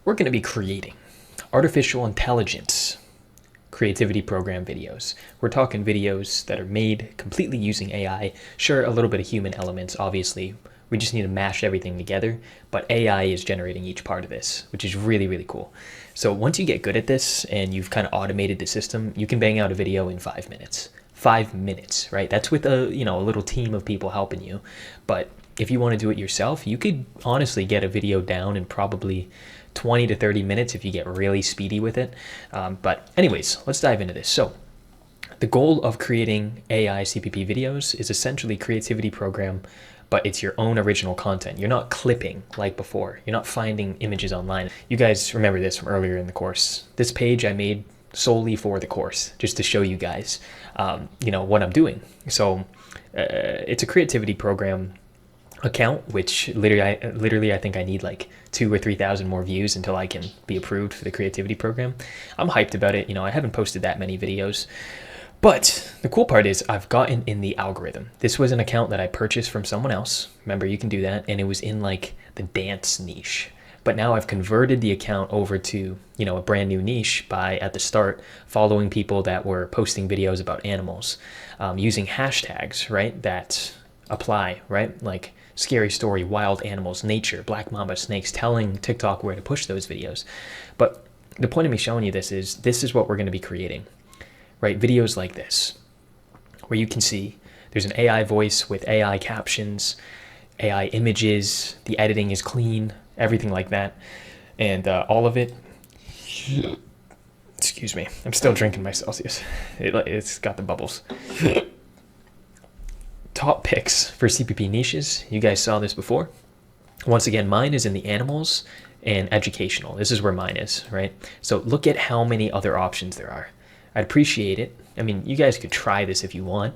we're going to be creating artificial intelligence creativity program videos. We're talking videos that are made completely using AI. Sure, a little bit of human elements, obviously. We just need to mash everything together, but AI is generating each part of this, which is really, really cool. So once you get good at this and you've kind of automated the system, you can bang out a video in 5 minutes. 5 minutes, right? That's with a little team of people helping you. But if you want to do it yourself, you could honestly get a video down in probably 20 to 30 minutes if you get really speedy with it. But anyways, let's dive into this. So the goal of creating AI CPP videos is essentially creativity program, but it's your own original content. You're not clipping like before. You're not finding images online. You guys remember this from earlier in the course. This page I made solely for the course, just to show you guys, what I'm doing. So it's a creativity program account, which literally I think I need like 2,000 or 3,000 more views until I can be approved for the creativity program. I'm hyped about it. I haven't posted that many videos, but the cool part is I've gotten in the algorithm. This was an account that I purchased from someone else. Remember, you can do that, and it was in like the dance niche. But now I've converted the account over to, a brand new niche by, at the start, following people that were posting videos about animals, using hashtags, right, that apply, right? Like scary story, wild animals, nature, black mamba, snakes, telling TikTok where to push those videos. But the point of me showing you this is what we're going to be creating, right? Videos like this, where you can see there's an AI voice with AI captions, AI images, the editing is clean, everything like that. And all of it, excuse me, I'm still drinking my Celsius. It's got the bubbles. Top picks for CPP niches. You guys saw this before. Once again, mine is in the animals and educational. This is where mine is, right? So look at how many other options there are. I'd appreciate it. I mean, you guys could try this if you want.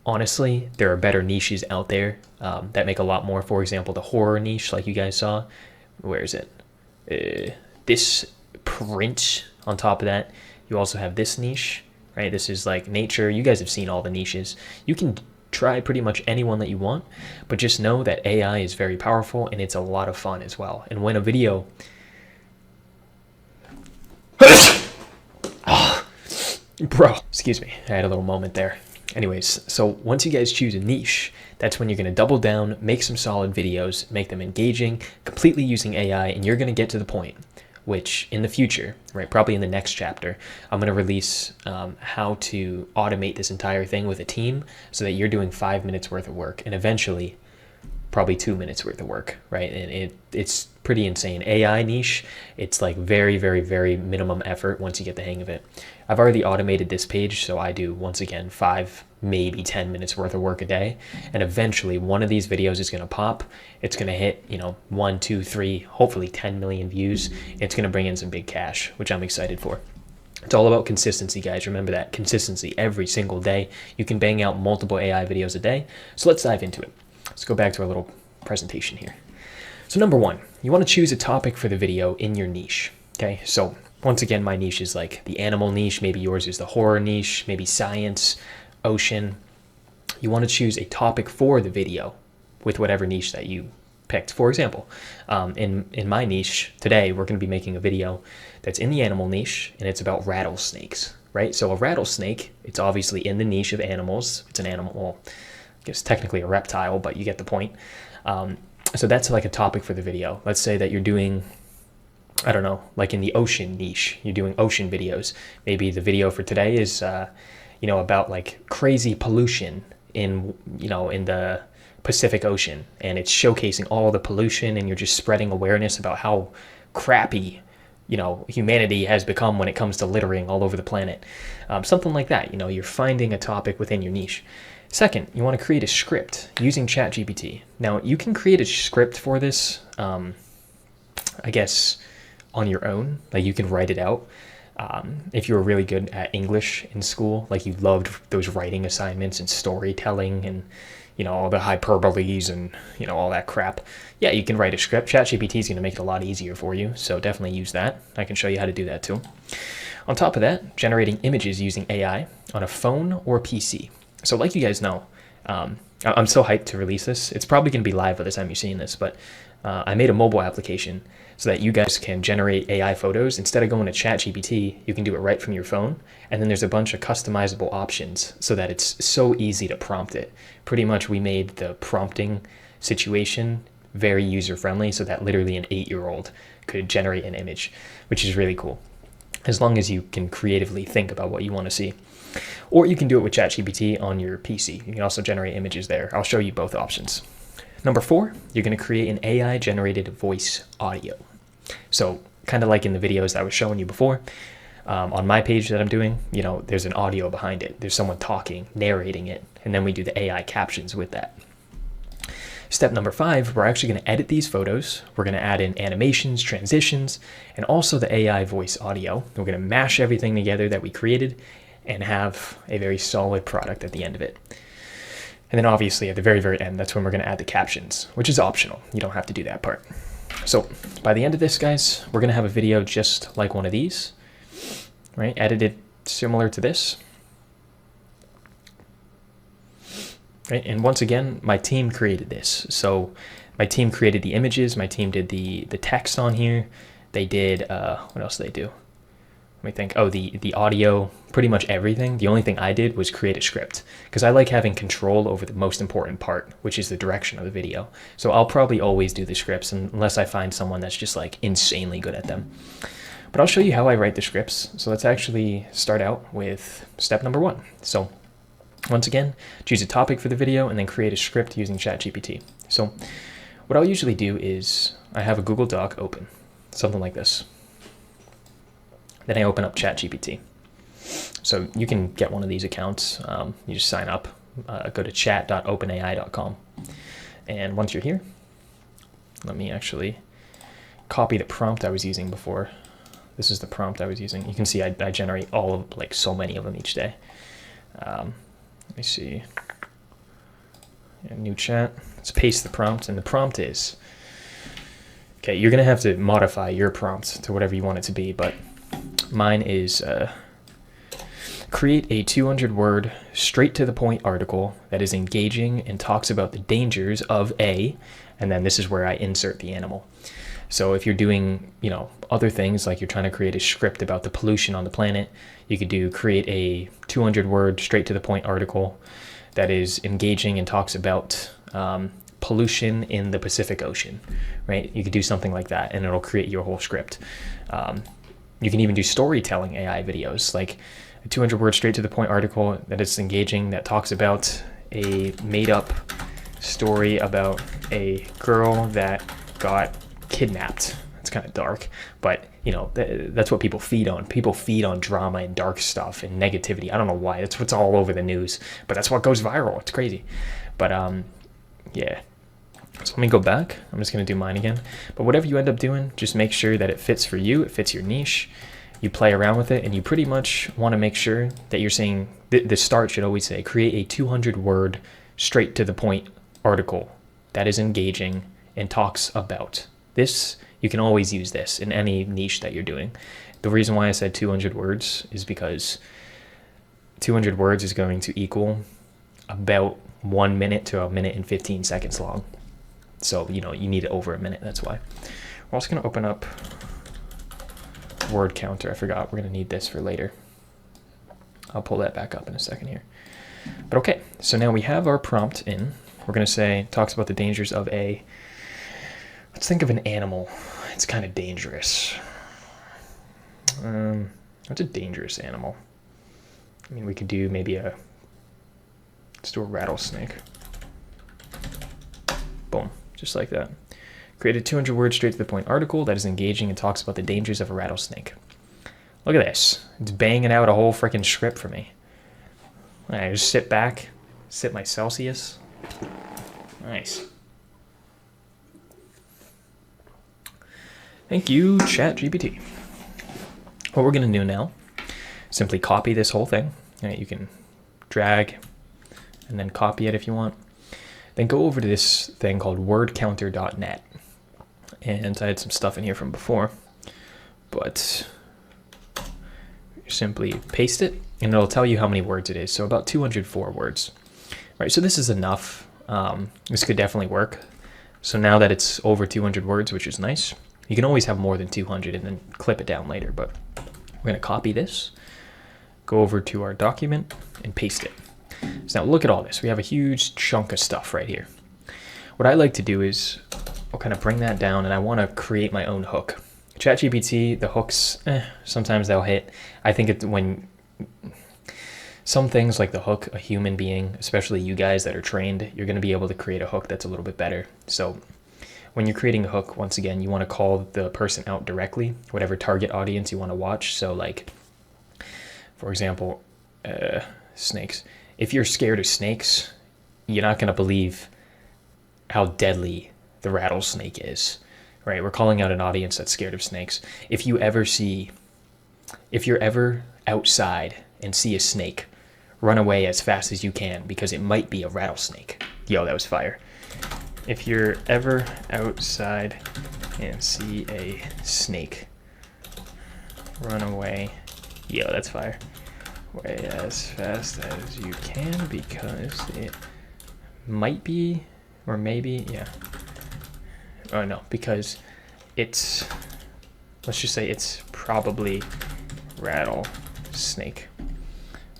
Honestly, there are better niches out there that make a lot more. For example, the horror niche, like you guys saw. Where is it? This print on top of that. You also have this niche, right? This is like nature. You guys have seen all the niches. You can try pretty much anyone that you want, but just know that AI is very powerful and it's a lot of fun as well. And when a video bro, excuse me, I had a little moment there. Anyways, so once you guys choose a niche, that's when you're going to double down, make some solid videos, make them engaging, completely using AI, and you're going to get to the point which in the future, right, probably in the next chapter, I'm going to release how to automate this entire thing with a team so that you're doing 5 minutes worth of work and eventually probably 2 minutes worth of work, right? And it's pretty insane. AI niche, it's like very, very, very minimum effort once you get the hang of it. I've already automated this page, so I do, once again, 5, maybe 10 minutes worth of work a day. And eventually one of these videos is going to pop. It's going to hit, 1, 2, 3, hopefully 10 million views. It's going to bring in some big cash, which I'm excited for. It's all about consistency, guys. Remember that. Consistency every single day. You can bang out multiple AI videos a day. So let's dive into it. Let's go back to our little presentation here. So number 1, you want to choose a topic for the video in your niche. Okay, so once again, my niche is like the animal niche. Maybe yours is the horror niche, maybe science, ocean. You want to choose a topic for the video with whatever niche that you picked. For example, in my niche today, we're going to be making a video that's in the animal niche, and it's about rattlesnakes, right? So a rattlesnake, it's obviously in the niche of animals. It's an animal, well, I guess technically a reptile, but you get the point. So that's like a topic for the video. Let's say that you're doing, I don't know, like in the ocean niche, you're doing ocean videos. Maybe the video for today is, about like crazy pollution in the Pacific Ocean, and it's showcasing all the pollution, and you're just spreading awareness about how crappy, humanity has become when it comes to littering all over the planet. Something like that. You're finding a topic within your niche. Second, you want to create a script using ChatGPT. Now, you can create a script for this, I guess, on your own. Like, you can write it out. If you were really good at English in school, like you loved those writing assignments and storytelling and, all the hyperboles and, all that crap. Yeah, you can write a script. ChatGPT is going to make it a lot easier for you, so definitely use that. I can show you how to do that too. On top of that, generating images using AI on a phone or PC. So like you guys know, I'm so hyped to release this. It's probably going to be live by the time you're seeing this, but I made a mobile application so that you guys can generate AI photos. Instead of going to ChatGPT, you can do it right from your phone. And then there's a bunch of customizable options so that it's so easy to prompt it. Pretty much we made the prompting situation very user-friendly so that literally an 8-year-old could generate an image, which is really cool, as long as you can creatively think about what you want to see. Or you can do it with ChatGPT on your PC. You can also generate images there. I'll show you both options. Number 4, you're going to create an AI-generated voice audio. So kind of like in the videos that I was showing you before, on my page that I'm doing, there's an audio behind it. There's someone talking, narrating it, and then we do the AI captions with that. Step number 5, we're actually going to edit these photos. We're going to add in animations, transitions, and also the AI voice audio. We're going to mash everything together that we created and have a very solid product at the end of it. And then obviously at the very, very end, that's when we're going to add the captions, which is optional. You don't have to do that part. So by the end of this, guys, we're going to have a video just like one of these, right? Edited similar to this. Right? And once again, my team created this. So my team created the images. My team did the text on here. They did, what else did they do? Let me think. Oh, the audio, pretty much everything. The only thing I did was create a script because I like having control over the most important part, which is the direction of the video. So I'll probably always do the scripts unless I find someone that's just like insanely good at them. But I'll show you how I write the scripts. So let's actually start out with step number 1. So once again, choose a topic for the video and then create a script using ChatGPT. So what I'll usually do is I have a Google Doc open, something like this. Then I open up ChatGPT. So you can get one of these accounts. You just sign up, go to chat.openai.com. And once you're here, let me actually copy the prompt I was using before. This is the prompt I was using. You can see I generate all of, like, so many of them each day. Let me see. New chat. Let's paste the prompt. And the prompt is, okay, you're going to have to modify your prompt to whatever you want it to be, but mine is create a 200-word, straight-to-the-point article that is engaging and talks about the dangers of A, and then this is where I insert the animal. So if you're doing, other things, like you're trying to create a script about the pollution on the planet, you could create a 200-word, straight-to-the-point article that is engaging and talks about pollution in the Pacific Ocean, right? You could do something like that, and it'll create your whole script. You can even do storytelling AI videos, like a 200-word straight-to-the-point article that is engaging, that talks about a made-up story about a girl that got kidnapped. It's kind of dark, but that's what people feed on. People feed on drama and dark stuff and negativity. I don't know why. That's what's all over the news, but that's what goes viral. It's crazy. But yeah. So let me go back. I'm just going to do mine again. But whatever you end up doing, just make sure that it fits for you. It fits your niche. You play around with it, and you pretty much want to make sure that you're saying, the start should always say, create a 200-word, straight-to-the-point article that is engaging and talks about. This, you can always use this in any niche that you're doing. The reason why I said 200 words is because 200 words is going to equal about 1 minute to 1 minute and 15 seconds long. So, you need it over a minute. That's why. We're also going to open up word counter. I forgot. We're going to need this for later. I'll pull that back up in a second here. But okay, so now we have our prompt in. We're going to say, talks about the dangers of a, let's think of an animal. It's kind of dangerous. What's a dangerous animal? I mean, we could do maybe let's do a rattlesnake. Boom, just like that. Create a 200-word straight-to-the-point article that is engaging and talks about the dangers of a rattlesnake. Look at this. It's banging out a whole freaking script for me. I just sit back, sip my Celsius. Nice. Thank you, ChatGPT. What we're going to do now, simply copy this whole thing. You can drag and then copy it if you want. Then go over to this thing called wordcounter.net. And I had some stuff in here from before, but simply paste it and it'll tell you how many words it is. So about 204 words, right? So this is enough. This could definitely work. So now that it's over 200 words, which is nice, you can always have more than 200 and then clip it down later. But we're going to copy this, go over to our document, and paste it. So now look at all this. We have a huge chunk of stuff right here. What I like to do is I'll kind of bring that down, and I want to create my own hook. ChatGPT, the hooks, sometimes they'll hit. I think it's when some things like the hook, a human being, especially you guys that are trained, you're going to be able to create a hook that's a little bit better. So when you're creating a hook, once again, you want to call the person out directly, whatever target audience you want to watch. So like, for example, snakes. If you're scared of snakes, you're not going to believe how deadly the rattlesnake is, right? We're calling out an audience that's scared of snakes. If you're ever outside and see a snake, run away as fast as you can because it might be a rattlesnake. Yo, that was fire. If you're ever outside and see a snake, run away. Yo, that's fire. Way as fast as you can because it might be, or maybe, yeah. Oh no, because it's, let's just say it's probably rattlesnake.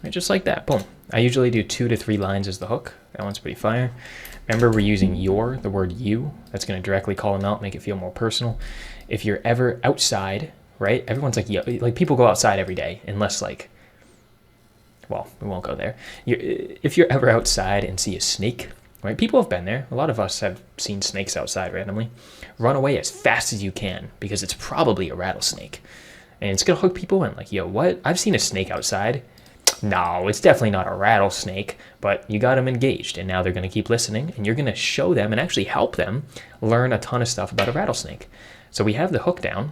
Right, just like that, boom. I usually do 2 to 3 lines as the hook. That one's pretty fire. Remember, we're using the word you. That's going to directly call them out, make it feel more personal. If you're ever outside, right? Everyone's like, yo, like people go outside every day, unless like, well, we won't go there. If you're ever outside and see a snake, right? People have been there. A lot of us have seen snakes outside randomly. Run away as fast as you can because it's probably a rattlesnake. And it's going to hook people in like, yo, what? I've seen a snake outside. No, it's definitely not a rattlesnake, but you got them engaged, and now they're going to keep listening, and you're going to show them and actually help them learn a ton of stuff about a rattlesnake. So we have the hook down,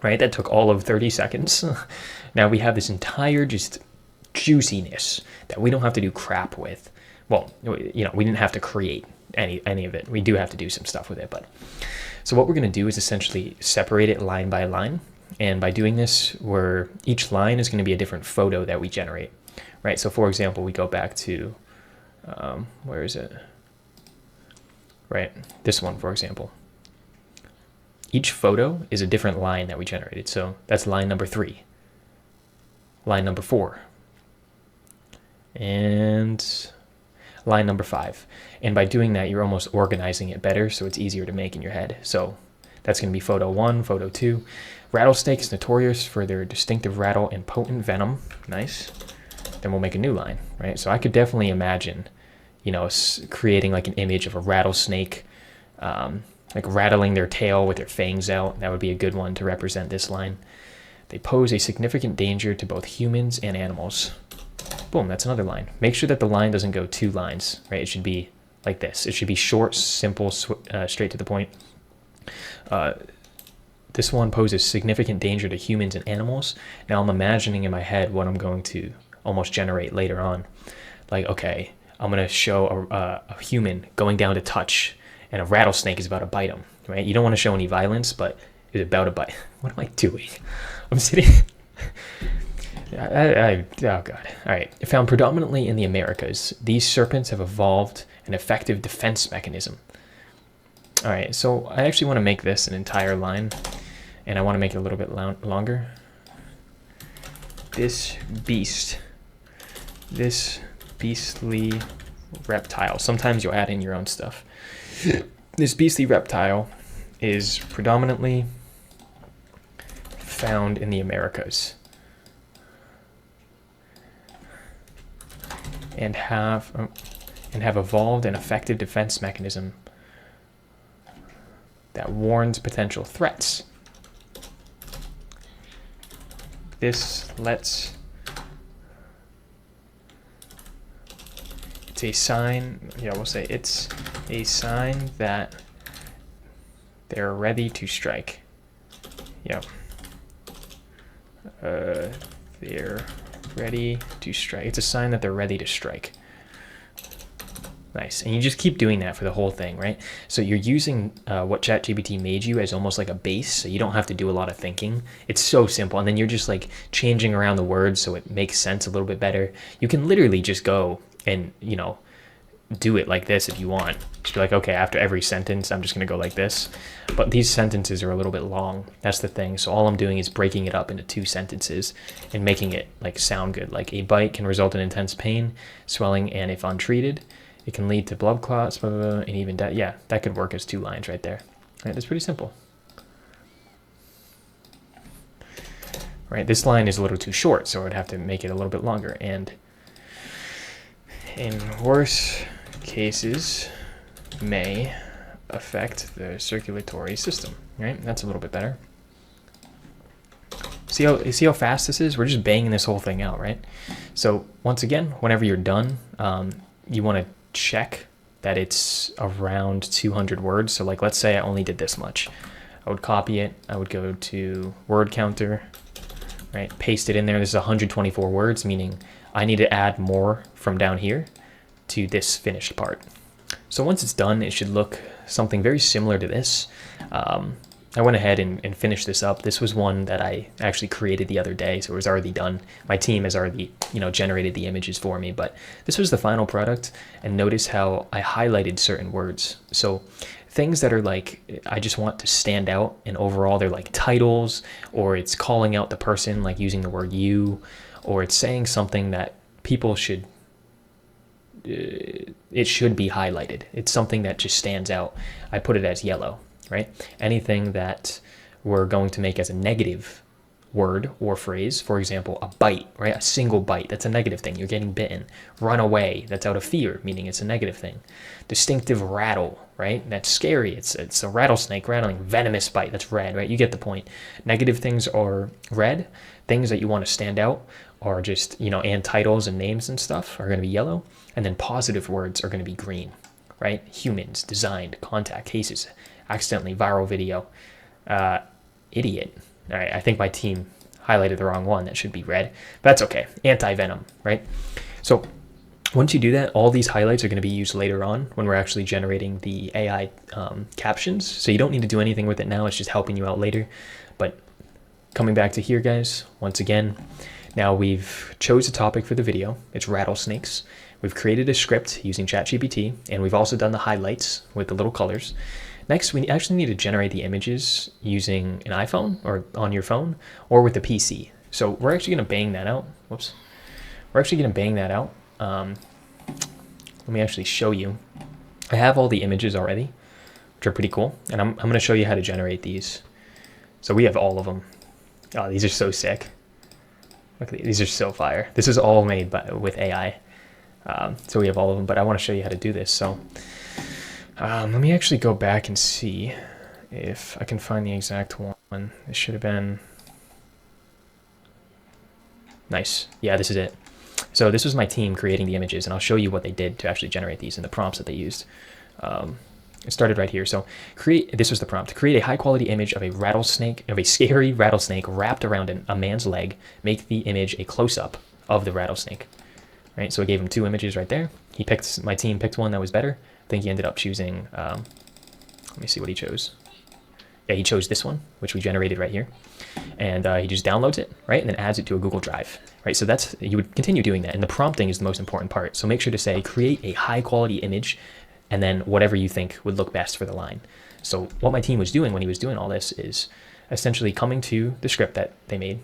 right? That took all of 30 seconds. Now we have this entire just juiciness that we don't have to do crap with. Well, you know, we didn't have to create any of it. We do have to do some stuff with it, but so what we're going to do is essentially separate it line by line. And by doing this, each line is going to be a different photo that we generate, right? So for example, we go back to, where is it? Right, this one, for example. Each photo is a different line that we generated. So that's line number 3, line number 4, and line number 5. And by doing that, you're almost organizing it better, so it's easier to make in your head. So that's going to be photo 1, photo 2. Rattlesnakes notorious for their distinctive rattle and potent venom. Nice. Then we'll make a new line, right? So I could definitely imagine, you know, creating like an image of a rattlesnake, like rattling their tail with their fangs out. That would be a good one to represent this line. They pose a significant danger to both humans and animals. Boom, that's another line. Make sure that the line doesn't go 2 lines, right? It should be like this. It should be short, simple, straight to the point. This one poses significant danger to humans and animals. Now I'm imagining in my head what I'm going to almost generate later on. Like, okay, I'm going to show a human going down to touch, and a rattlesnake is about to bite him, right? You don't want to show any violence, but it's about to bite. What am I doing? I'm sitting... oh, God. All right. Found predominantly in the Americas, these serpents have evolved an effective defense mechanism. All right, so I actually want to make this an entire line, and I want to make it a little bit longer. This beastly reptile. Sometimes you'll add in your own stuff. This beastly reptile is predominantly found in the Americas and have evolved an effective defense mechanism that warns potential threats. It's a sign, we'll say it's a sign that they're ready to strike. They're ready to strike. It's a sign that they're ready to strike. Nice. And you just keep doing that for the whole thing, right? So you're using what ChatGPT made you as almost like a base, so you don't have to do a lot of thinking. It's so simple. And then you're just like changing around the words so it makes sense a little bit better. You can literally just go and, do it like this if you want. Just be like, okay, after every sentence, I'm just gonna go like this. But these sentences are a little bit long. That's the thing. So all I'm doing is breaking it up into 2 sentences and making it like sound good. Like a bite can result in intense pain, swelling, and if untreated, it can lead to blood clots, blah, blah, blah, and even death. Yeah, that could work as 2 lines right there. Right, that's pretty simple. Right, this line is a little too short, so I'd have to make it a little bit longer. And in worse cases, may affect the circulatory system. Right, that's a little bit better. See how fast this is? We're just banging this whole thing out, right? So once again, whenever you're done, you want to check that it's around 200 words. So like, let's say I only did this much. I would copy it. I would go to word counter, right? Paste it in there. This is 124 words, meaning I need to add more from down here to this finished part. So once it's done, it should look something very similar to this. I went ahead and finished this up. This was one that I actually created the other day, so it was already done. My team has already, generated the images for me, but this was the final product. And notice how I highlighted certain words. So things that are like, I just want to stand out, and overall they're like titles, or it's calling out the person, like using the word you, or it's saying something that people should, it should be highlighted. It's something that just stands out. I put it as yellow. Right? Anything that we're going to make as a negative word or phrase, for example, a bite, right? A single bite, that's a negative thing. You're getting bitten. Run away, that's out of fear, meaning it's a negative thing. Distinctive rattle, right? That's scary. It's a rattlesnake rattling. Venomous bite, that's red, right? You get the point. Negative things are red. Things that you want to stand out are just, and titles and names and stuff are going to be yellow. And then positive words are going to be green, right? Humans, designed, contact, cases, accidentally, viral video, idiot. All right, I think my team highlighted the wrong one. That should be red, but that's okay. Anti-venom, right? So once you do that, all these highlights are going to be used later on when we're actually generating the AI captions. So you don't need to do anything with it now. It's just helping you out later. But coming back to here, guys, once again, now we've chose a topic for the video. It's rattlesnakes. We've created a script using ChatGPT, and we've also done the highlights with the little colors. Next, we actually need to generate the images using an iPhone or on your phone or with the PC. So we're actually going to bang that out. Whoops. We're actually going to bang that out. Let me actually show you. I have all the images already, which are pretty cool. And I'm going to show you how to generate these. So we have all of them. Oh, these are so sick. Look, these are so fire. This is all made with AI. So we have all of them, but I want to show you how to do this. So let me actually go back and see if I can find the exact one. It should have been nice. Yeah, this is it. So this was my team creating the images, and I'll show you what they did to actually generate these and the prompts that they used. It started right here. So this was the prompt: create a high quality image of a rattlesnake, of a scary rattlesnake wrapped around a man's leg. Make the image a close-up of the rattlesnake. Right. So I gave him 2 images right there. My team picked one that was better. I think he ended up choosing, let me see what he chose. Yeah, he chose this one, which we generated right here. And he just downloads it, right? And then adds it to a Google Drive, right? So you would continue doing that. And the prompting is the most important part. So make sure to say, create a high quality image, and then whatever you think would look best for the line. So what my team was doing when he was doing all this is essentially coming to the script that they made.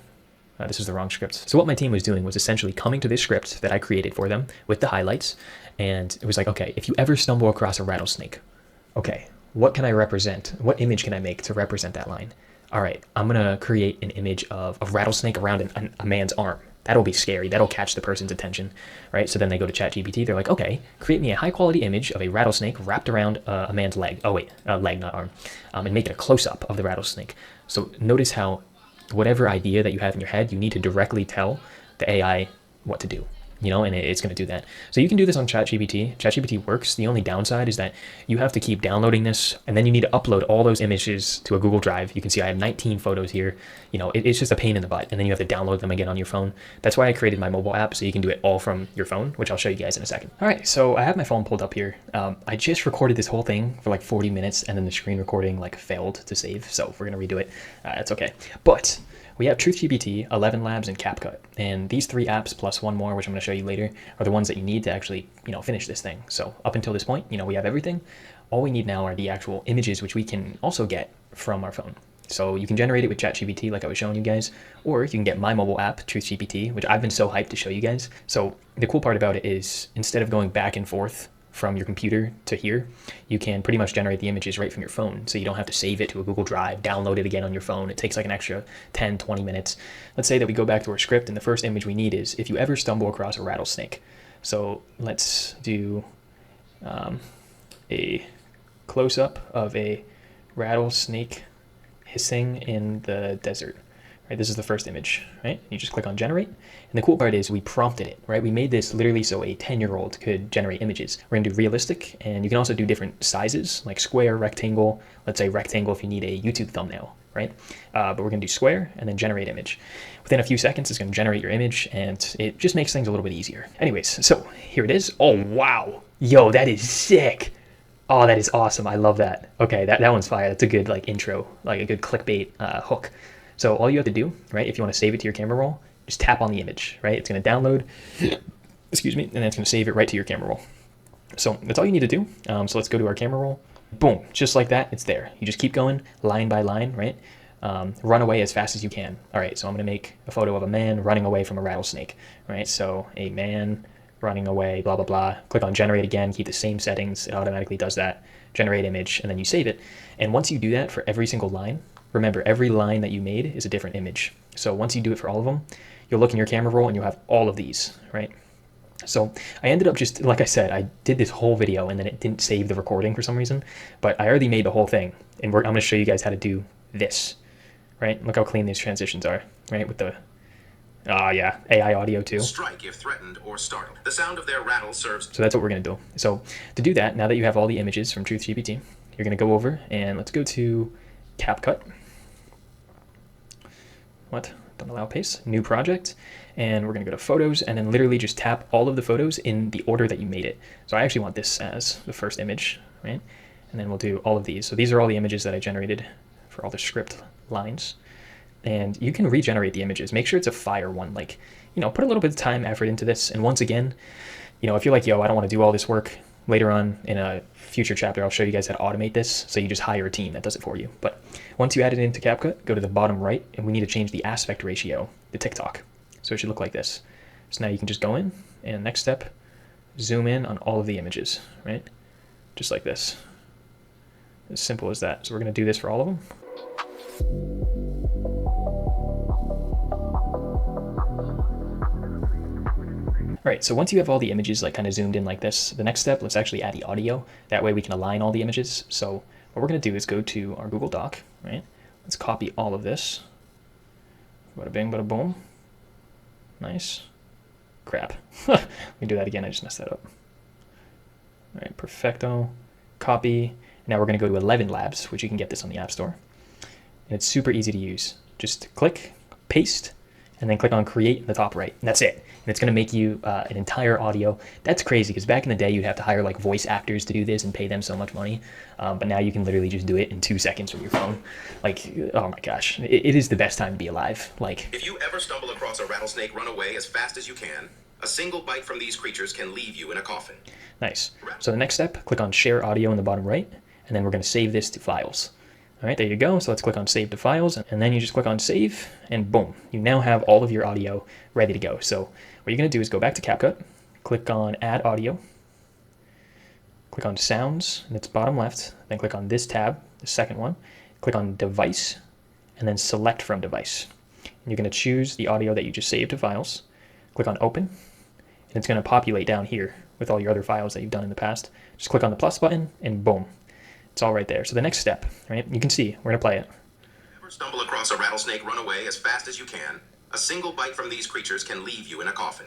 This is the wrong script. So what my team was doing was essentially coming to this script that I created for them with the highlights. And it was like, okay, if you ever stumble across a rattlesnake, okay, what can I represent? What image can I make to represent that line? All right, I'm going to create an image of a rattlesnake around a man's arm. That'll be scary. That'll catch the person's attention, right? So then they go to ChatGPT. They're like, okay, create me a high quality image of a rattlesnake wrapped around a man's leg. Oh wait, leg, not arm. And make it a close up of the rattlesnake. So notice how whatever idea that you have in your head, you need to directly tell the AI what to do, and it's going to do that. So you can do this on ChatGPT. ChatGPT works. The only downside is that you have to keep downloading this, and then you need to upload all those images to a Google Drive. You can see I have 19 photos here. It's just a pain in the butt, and then you have to download them again on your phone. That's why I created my mobile app, so you can do it all from your phone, which I'll show you guys in a second. All right, so I have my phone pulled up here. I just recorded this whole thing for like 40 minutes, and then the screen recording failed to save, so we're going to redo it. That's okay. But we have TruthGPT, 11 Labs, and CapCut. And these 3 apps plus one more, which I'm going to show you later, are the ones that you need to actually, finish this thing. So up until this point, we have everything. All we need now are the actual images, which we can also get from our phone. So you can generate it with ChatGPT like I was showing you guys, or you can get my mobile app, TruthGPT, which I've been so hyped to show you guys. So the cool part about it is instead of going back and forth from your computer to here, you can pretty much generate the images right from your phone. So you don't have to save it to a Google Drive, download it again on your phone. It takes like an extra 10, 20 minutes. Let's say that we go back to our script and the first image we need is if you ever stumble across a rattlesnake. So let's do a close-up of a rattlesnake hissing in the desert. Right, this is the first image, right? You just click on generate. And the cool part is we prompted it, right? We made this literally so a 10-year-old could generate images. We're gonna do realistic, and you can also do different sizes, like square, rectangle. Let's say rectangle if you need a YouTube thumbnail, right? But we're gonna do square and then generate image. Within a few seconds, it's gonna generate your image, and it just makes things a little bit easier. Anyways, so here it is. Oh, wow. Yo, that is sick. Oh, that is awesome. I love that. Okay, that one's fire. That's a good intro, like a good clickbait hook. So all you have to do, right, if you want to save it to your camera roll, just tap on the image, right? It's going to download, excuse me, and then it's going to save it right to your camera roll. So that's all you need to do. So let's go to our camera roll. Boom, just like that, it's there. You just keep going line by line, right? Run away as fast as you can. All right, so I'm going to make a photo of a man running away from a rattlesnake, right? So a man running away, blah, blah, blah. Click on generate again, keep the same settings. It automatically does that. Generate image, and then you save it. And once you do that for every single line, remember, every line that you made is a different image. So once you do it for all of them, you'll look in your camera roll and you'll have all of these, right? So I ended up just, like I said, I did this whole video and then it didn't save the recording for some reason, but I already made the whole thing. And I'm going to show you guys how to do this, right? Look how clean these transitions are, right? With the, yeah, AI audio too. Strike if threatened or startled. The sound of their rattle serves. So that's what we're going to do. So to do that, now that you have all the images from TruthGPT, you're going to go over and let's go to CapCut. What? Don't allow paste. New project. And we're going to go to photos and then literally just tap all of the photos in the order that you made it. So I actually want this as the first image, right? And then we'll do all of these. So these are all the images that I generated for all the script lines. And you can regenerate the images. Make sure it's a fire one. Like, put a little bit of time, effort into this. And once again, if you're like, yo, I don't want to do all this work, later on in a future chapter, I'll show you guys how to automate this. So you just hire a team that does it for you. But once you add it into CapCut, go to the bottom right, and we need to change the aspect ratio to TikTok. So it should look like this. So now you can just go in, and next step, zoom in on all of the images, right? Just like this. As simple as that. So we're going to do this for all of them. All right, so once you have all the images kind of zoomed in like this, the next step, let's actually add the audio. That way we can align all the images. So what we're going to do is go to our Google Doc, right? Let's copy all of this. Bada bing, bada boom. Nice. Crap. Let me do that again. I just messed that up. All right, perfecto. Copy. Now we're going to go to 11 Labs, which you can get this on the App Store. And it's super easy to use. Just click, paste, and then click on create in the top right. And that's it. And it's going to make you an entire audio. That's crazy because back in the day, you'd have to hire voice actors to do this and pay them so much money. But now you can literally just do it in 2 seconds from your phone. Oh my gosh, it is the best time to be alive. If you ever stumble across a rattlesnake, run away as fast as you can. A single bite from these creatures can leave you in a coffin. Nice. So the next step, click on share audio in the bottom right, and then we're going to save this to files. All right, there you go. So let's click on save to files, and then you just click on save, and boom, you now have all of your audio ready to go. So what you're going to do is go back to CapCut, click on add audio, click on sounds, and it's bottom left, then click on this tab, the second one, click on device, and then select from device. And you're going to choose the audio that you just saved to files, click on open, and it's going to populate down here with all your other files that you've done in the past. Just click on the plus button, and boom. It's all right there. So the next step, right? You can see, we're going to play it. Ever stumble across a rattlesnake, run away as fast as you can. A single bite from these creatures can leave you in a coffin.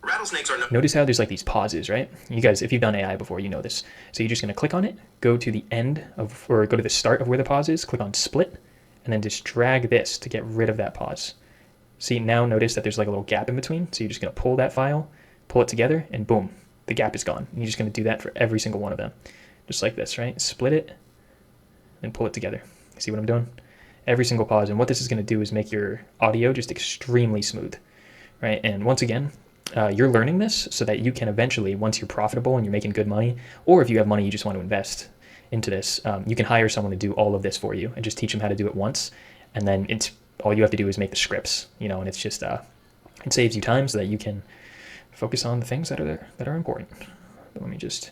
Rattlesnakes are Notice how there's these pauses, right? You guys, if you've done AI before, you know this. So you're just going to click on it, go to the end of, or go to the start of where the pause is, click on split, and then just drag this to get rid of that pause. See, now notice that there's a little gap in between. So you're just going to pull that file, pull it together, and boom, the gap is gone. And you're just going to do that for every single one of them. Just like this, right? Split it and pull it together. See what I'm doing? Every single pause. And what this is going to do is make your audio just extremely smooth, right? And once again, you're learning this so that you can eventually, once you're profitable and you're making good money, or if you have money you just want to invest into this, you can hire someone to do all of this for you and just teach them how to do it once, and then it's all you have to do is make the scripts, and it's just it saves you time so that you can focus on the things that are important. But let me just,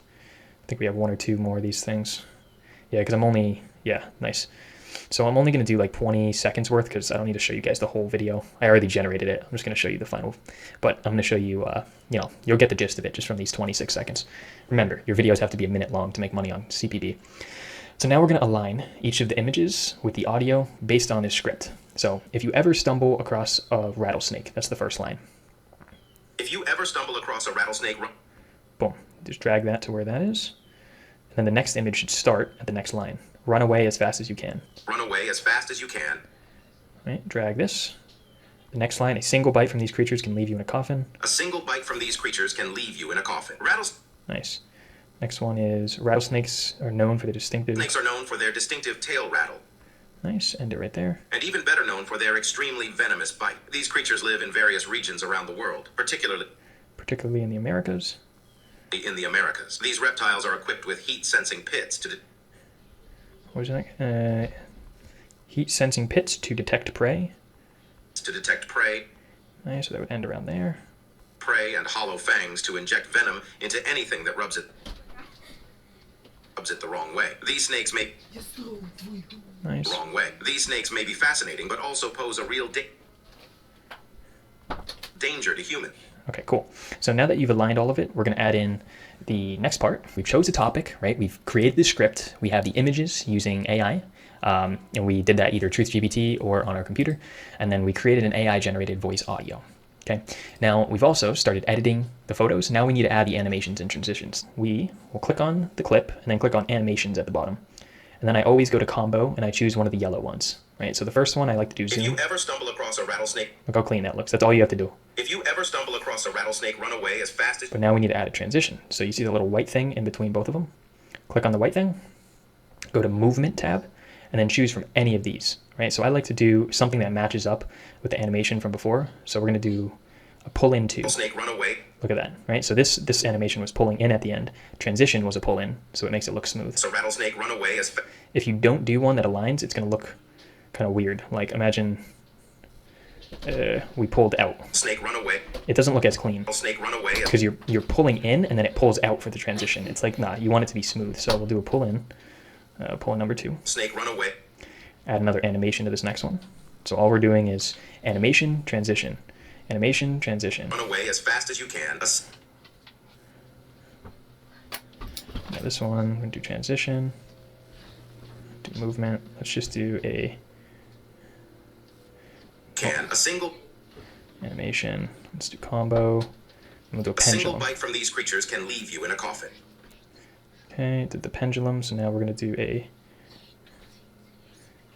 I think we have one or two more of these things. Yeah, because nice. So I'm only going to do like 20 seconds worth because I don't need to show you guys the whole video. I already generated it. I'm just going to show you the final, but I'm going to show you, you'll get the gist of it just from these 26 seconds. Remember, your videos have to be a minute long to make money on CPB. So now we're going to align each of the images with the audio based on this script. So if you ever stumble across a rattlesnake, that's the first line. If you ever stumble across a rattlesnake, Boom, just drag that to where that is. And then the next image should start at the next line. Run away as fast as you can. Run away as fast as you can. Right, drag this. The next line, a single bite from these creatures can leave you in a coffin. A single bite from these creatures can leave you in a coffin. Nice. Next one is rattlesnakes are known for their distinctive... Snakes are known for their distinctive tail rattle. Nice, end it right there. And even better known for their extremely venomous bite. These creatures live in various regions around the world, particularly in the Americas. In the Americas. These reptiles are equipped with heat-sensing pits to What was that? Heat-sensing pits to detect prey. detect prey. Nice, so that would end around there. Prey and hollow fangs to inject venom into anything that rubs it the wrong way. These snakes may Nice. wrong way. These snakes may be fascinating, but also pose a real danger to humans. Okay, cool. So now that you've aligned all of it, we're going to add in the next part. We've chose a topic, right? We've created the script. We have the images using AI. And we did that either TruthGPT or on our computer. And then we created an AI-generated voice audio. Okay. Now we've also started editing the photos. Now we need to add the animations and transitions. We will click on the clip and then click on animations at the bottom. And then I always go to combo and I choose one of the yellow ones, right? So the first one I like to do zoom. If you ever stumble across a rattlesnake, look how clean that looks. That's all you have to do. If you ever stumble across a rattlesnake, run away as fast as... But now we need to add a transition. So you see the little white thing in between both of them? Click on the white thing, go to movement tab, and then choose from any of these, right? So I like to do something that matches up with the animation from before. So we're going to do a pull into. Snake, run away. Look at that, right? So this animation was pulling in at the end. Transition was a pull in, so it makes it look smooth. So rattlesnake, run away as if you don't do one that aligns, it's going to look kind of weird. Like imagine we pulled out. Snake, run away. It doesn't look as clean. Snake, run away. Because you're pulling in and then it pulls out for the transition. It's like, nah, you want it to be smooth. So we'll do a pull in number 2. Snake, run away. Add another animation to this next one. So all we're doing is animation, transition, animation, transition. Run away as fast as you can. Now this one, we're going to do transition, do movement. Let's just do a single animation. Let's do combo. And we'll do a pendulum. Single bite from these creatures can leave you in a coffin. Okay, did the pendulum. So now we're going to do a...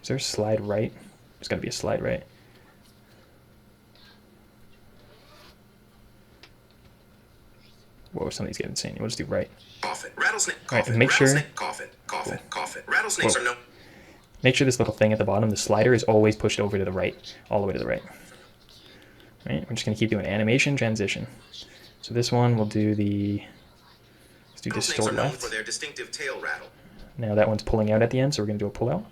Is there a slide right? There's got to be a slide right. Whoa, somebody's getting insane. We'll just do right. Coffin. Rattlesnake. All right, Coffin. and make sure... Coffin. Coffin. Cool. Coffin. Rattlesnakes Whoa. are no... Make sure this little thing at the bottom, the slider, is always pushed over to the right, all the way to the right. Right, we're just going to keep doing animation, transition. So this one, we'll do the... Let's do distort left. For their distinctive tail rattle. Now that one's pulling out at the end, so we're going to do a pull out.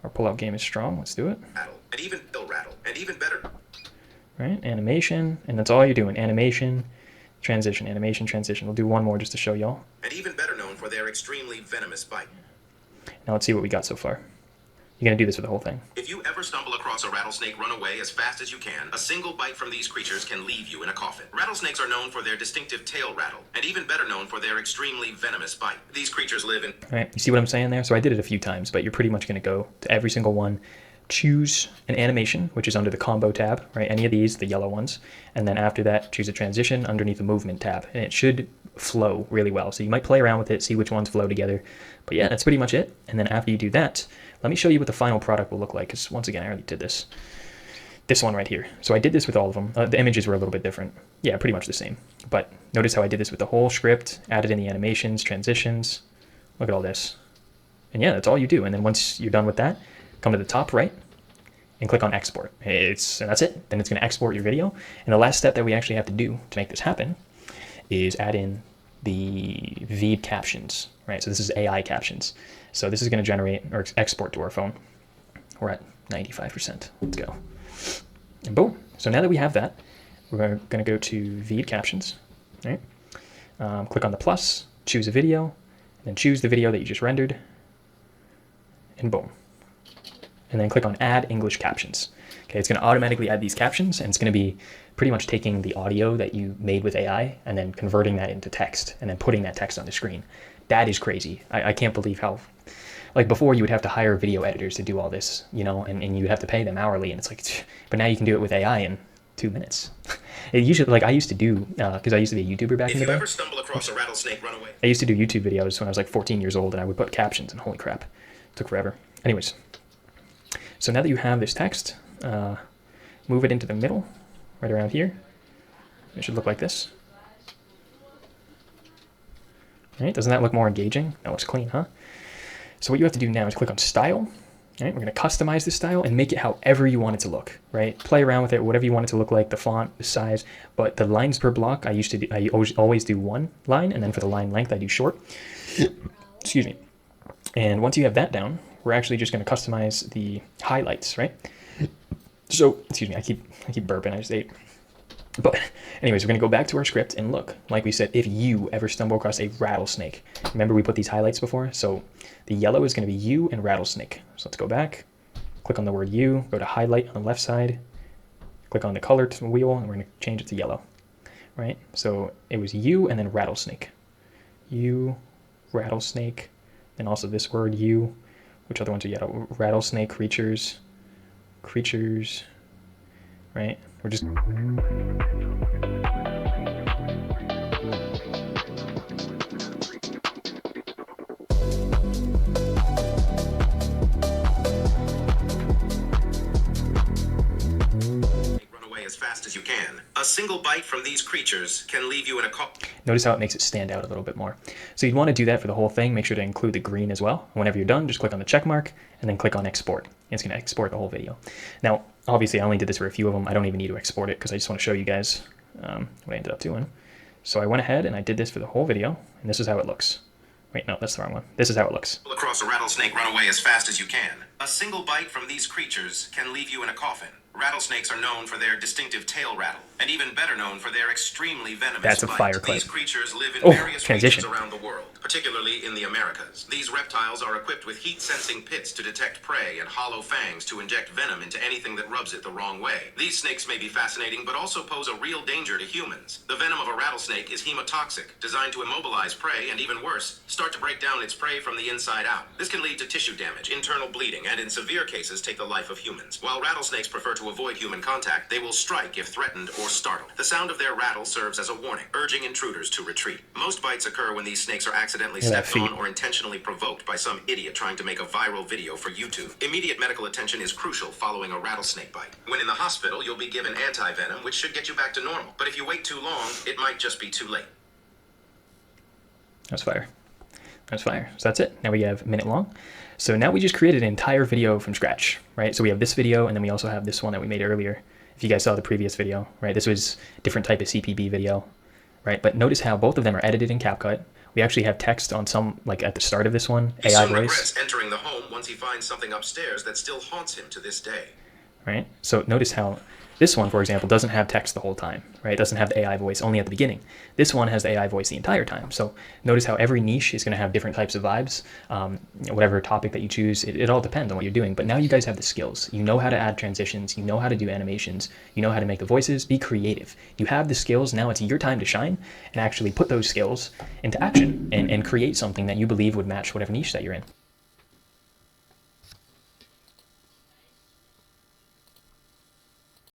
Our pull out game is strong. Let's do it. Rattle. And even rattle. And even better. Right, animation, and that's all you're doing. Animation, transition, animation, transition. We'll do one more just to show y'all. And even better known for their extremely venomous bite. Now let's see what we got so far. You're going to do this for the whole thing. If you ever stumble across a rattlesnake, run away as fast as you can. A single bite from these creatures can leave you in a coffin. Rattlesnakes are known for their distinctive tail rattle, and even better known for their extremely venomous bite. These creatures live in... All right, you see what I'm saying there? So I did it a few times, but you're pretty much going to go to every single one, choose an animation, which is under the combo tab, right? Any of these, the yellow ones. And then after that, choose a transition underneath the movement tab. And it should flow really well. So you might play around with it, see which ones flow together. But yeah, that's pretty much it. And then after you do that, let me show you what the final product will look like. Because once again, I already did this. This one right here. So I did this with all of them. The images were a little bit different. Yeah, pretty much the same. But notice how I did this with the whole script, added in the animations, transitions. Look at all this. And yeah, that's all you do. And then once you're done with that, come to the top right and click on export. And that's it. Then it's going to export your video. And the last step that we actually have to do to make this happen is add in the Veed captions, right? So this is AI captions. So this is going to generate or export to our phone. We're at 95%. Let's go. And boom. So now that we have that, we're going to go to Veed captions, right? Click on the plus, choose a video, and then choose the video that you just rendered, and boom. And then click on add English captions. Okay, it's going to automatically add these captions, and it's going to be pretty much taking the audio that you made with AI and then converting that into text and then putting that text on the screen. That is crazy. I can't believe how, like before you would have to hire video editors to do all this, you know, and you'd have to pay them hourly, and it's like, but now you can do it with AI in 2 minutes. It usually, like I used to do, because I used to be a YouTuber back in the day. If you ever stumble across a rattlesnake, run away. I used to do YouTube videos when I was like 14 years old, and I would put captions, and holy crap, it took forever. Anyways, so now that you have this text, move it into the middle, right around here. It should look like this. Right? Doesn't that look more engaging? That looks clean, huh? So what you have to do now is click on Style. Right? We're going to customize this style and make it however you want it to look. Right? Play around with it, whatever you want it to look like, the font, the size. But the lines per block, I always do one line, and then for the line length, I do short. Excuse me. And once you have that down, we're actually just going to customize the highlights, right? So, excuse me, I keep burping, I just ate. But anyways, we're going to go back to our script and look, like we said, if you ever stumble across a rattlesnake. Remember we put these highlights before? So the yellow is going to be you and rattlesnake. So let's go back, click on the word you, go to highlight on the left side, click on the color wheel, and we're going to change it to yellow, right? So it was you and then rattlesnake. You, rattlesnake, and also this word you. Which other ones are yellow? Rattlesnake, creatures, right? We're just... Run away as fast as you can. A single bite from these creatures can leave you in a Notice how it makes it stand out a little bit more. So you'd want to do that for the whole thing. Make sure to include the green as well. Whenever you're done, just click on the check mark and then click on export. It's going to export the whole video. Now, obviously, I only did this for a few of them. I don't even need to export it because I just want to show you guys what I ended up doing. So I went ahead and I did this for the whole video, and this is how it looks. Wait, no, that's the wrong one. This is how it looks. across a rattlesnake, run away as fast as you can. A single bite from these creatures can leave you in a coffin. Rattlesnakes are known for their distinctive tail rattle, and even better known for their extremely venomous That's a bite. fire clip. These creatures live in various transition. regions around the world, particularly in the Americas. These reptiles are equipped with heat-sensing pits to detect prey and hollow fangs to inject venom into anything that rubs it the wrong way. These snakes may be fascinating, but also pose a real danger to humans. The venom of a rattlesnake is hemotoxic, designed to immobilize prey, and even worse, start to break down its prey from the inside out. This can lead to tissue damage, internal bleeding, and in severe cases take the life of humans. While rattlesnakes prefer to avoid human contact, they will strike if threatened or startled. The sound of their rattle serves as a warning, urging intruders to retreat. Most bites occur when these snakes are accidentally stepped on or intentionally provoked by some idiot trying to make a viral video for YouTube. Immediate medical attention is crucial following a rattlesnake bite. When in the hospital, you'll be given anti-venom, which should get you back to normal. But if you wait too long, it might just be too late. That's fire. That's fire. So that's it. Now we have a minute long. So now we just created an entire video from scratch, right? So we have this video, and then we also have this one that we made earlier. If you guys saw the previous video, right? This was a different type of CPB video, right? But notice how both of them are edited in CapCut. We actually have text on some, like at the start of this one, He AI soon voice. regrets entering the home once he finds something upstairs that still haunts him to this day. Right? So notice how this one, for example, doesn't have text the whole time, right? It doesn't have the AI voice only at the beginning. This one has the AI voice the entire time. So notice how every niche is going to have different types of vibes. Whatever topic that you choose, it all depends on what you're doing. But now you guys have the skills. You know how to add transitions. You know how to do animations. You know how to make the voices. Be creative. You have the skills. Now it's your time to shine and actually put those skills into action and create something that you believe would match whatever niche that you're in.